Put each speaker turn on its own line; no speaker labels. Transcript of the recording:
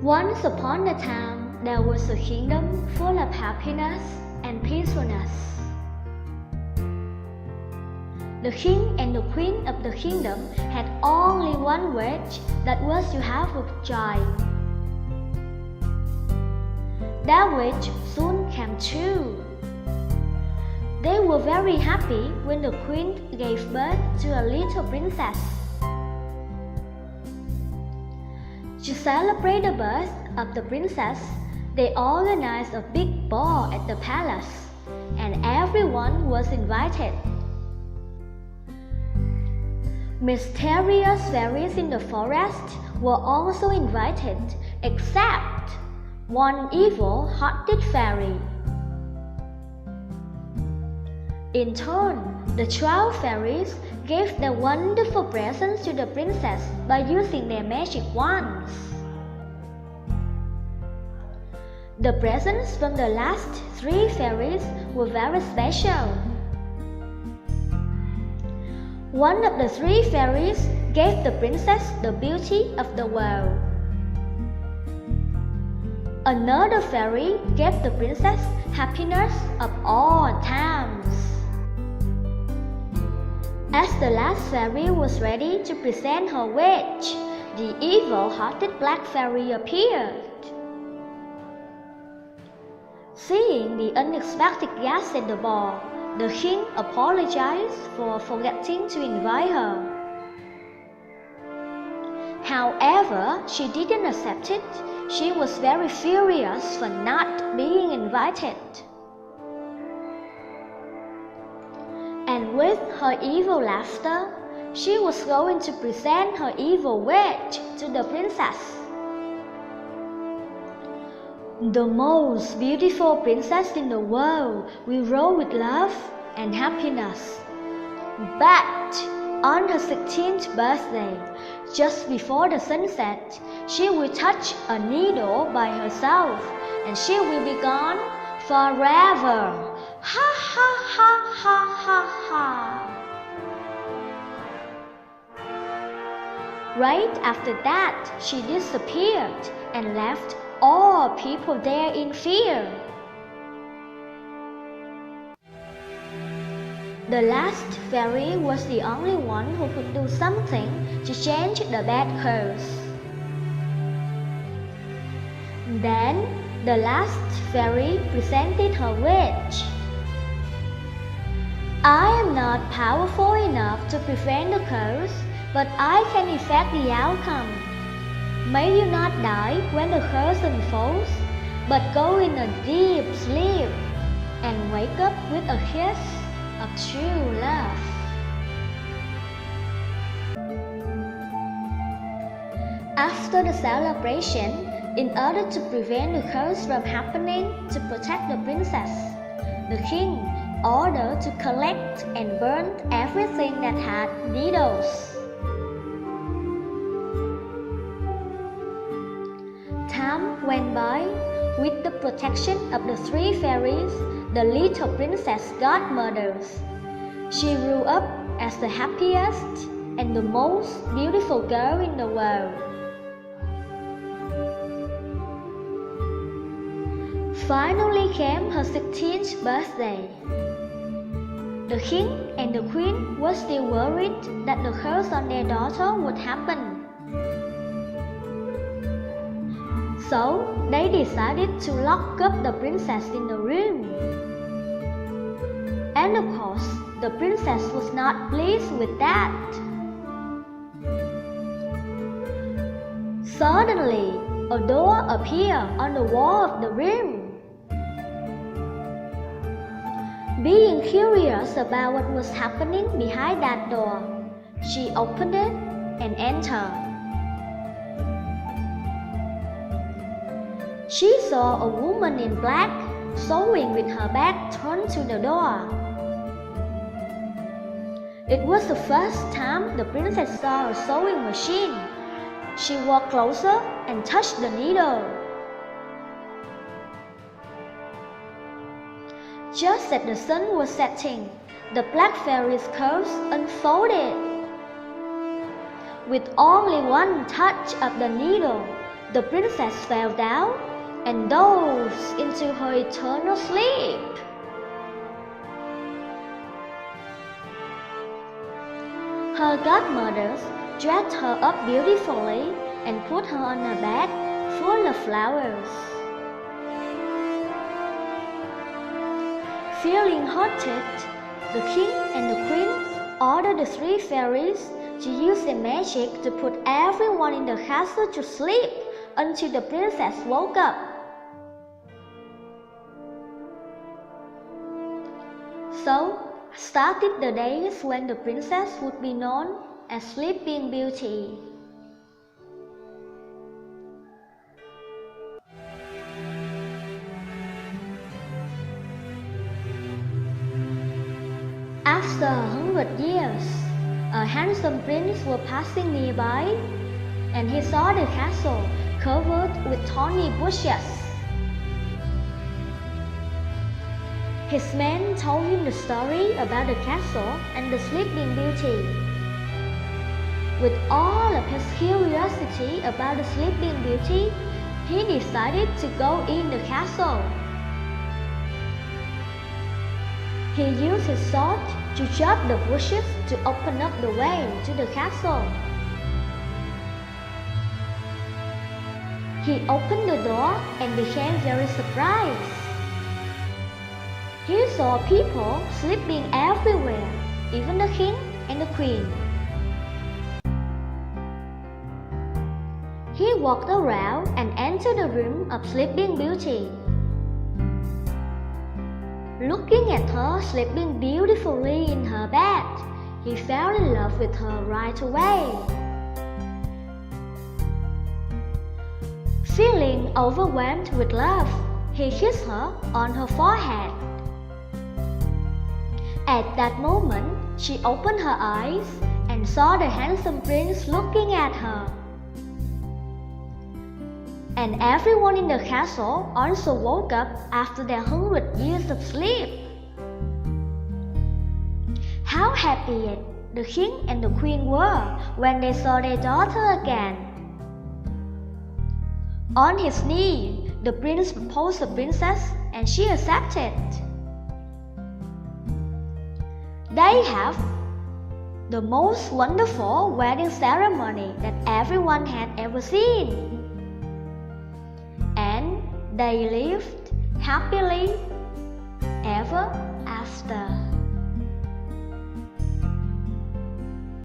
Once upon a time, there was a kingdom full of happiness and peacefulness. The king and the queen of the kingdom had only one wish, that was to have a child. That wish soon came true. They were very happy when the queen gave birth to a little princess. To celebrate the birth of the princess, they organized a big ball at the palace, and everyone was invited. Mysterious fairies in the forest were also invited, except one evil-hearted fairy. In turn, the 12 fairies gave their wonderful presents to the princess by using their magic wands. The presents from the last 3 fairies were very special. One of the 3 fairies gave the princess the beauty of the world. Another fairy gave the princess happiness of all times. As the last fairy was ready to present her wish, the evil-hearted black fairy appeared. Seeing the unexpected guest at the ball, the king apologized for forgetting to invite her. However, she didn't accept it. She was very furious for not being invited. And with her evil laughter, she was going to present her evil wish to the princess. The most beautiful princess in the world will rule with love and happiness. But on her 16th birthday, just before the sunset, she will touch a needle by herself, and she will be gone forever. Ha ha ha ha ha ha. Right after that, she disappeared and left all people there in fear. The last fairy was the only one who could do something to change the bad curse. Then, the last fairy presented her wish. I am not powerful enough to prevent the curse, but I can effect the outcome. May you not die when the curse unfolds, but go in a deep sleep and wake up with a kiss of true love. After the celebration, in order to prevent the curse from happening to protect the princess, the king ordered to collect and burn everything that had needles. Time went by. With the protection of the 3 fairies, the little princess got murdered. She grew up as the happiest and the most beautiful girl in the world. Finally came her 16th birthday. The king and the queen were still worried that the curse on their daughter would happen. So, they decided to lock up the princess in the room. And of course, the princess was not pleased with that. Suddenly, a door appeared on the wall of the room. Being curious about what was happening behind that door, she opened it and entered. She saw a woman in black sewing with her back turned to the door. It was the first time the princess saw a sewing machine. She walked closer and touched the needle. Just as the sun was setting, the black fairy's curse unfolded. With only one touch of the needle, the princess fell down and dozed into her eternal sleep. Her godmothers dressed her up beautifully and put her on a bed full of flowers. Feeling haunted, the king and the queen ordered the 3 fairies to use their magic to put everyone in the castle to sleep until the princess woke up. So started the days when the princess would be known as Sleeping Beauty. After 100 years, a handsome prince was passing nearby, and he saw the castle covered with thorny bushes. His men told him the story about the castle and the Sleeping Beauty. With all of his curiosity about the Sleeping Beauty, he decided to go in the castle. He used his sword to chop the bushes to open up the way to the castle. He opened the door and became very surprised. He saw people sleeping everywhere, even the king and the queen. He walked around and entered the room of Sleeping Beauty. Looking at her sleeping beautifully in her bed, he fell in love with her right away. Feeling overwhelmed with love, he kissed her on her forehead. At that moment, she opened her eyes and saw the handsome prince looking at her. And everyone in the castle also woke up after their 100 years of sleep. How happy the king and the queen were when they saw their daughter again. On his knee, the prince proposed the princess and she accepted. They have the most wonderful wedding ceremony that everyone had ever seen. And they lived happily ever after.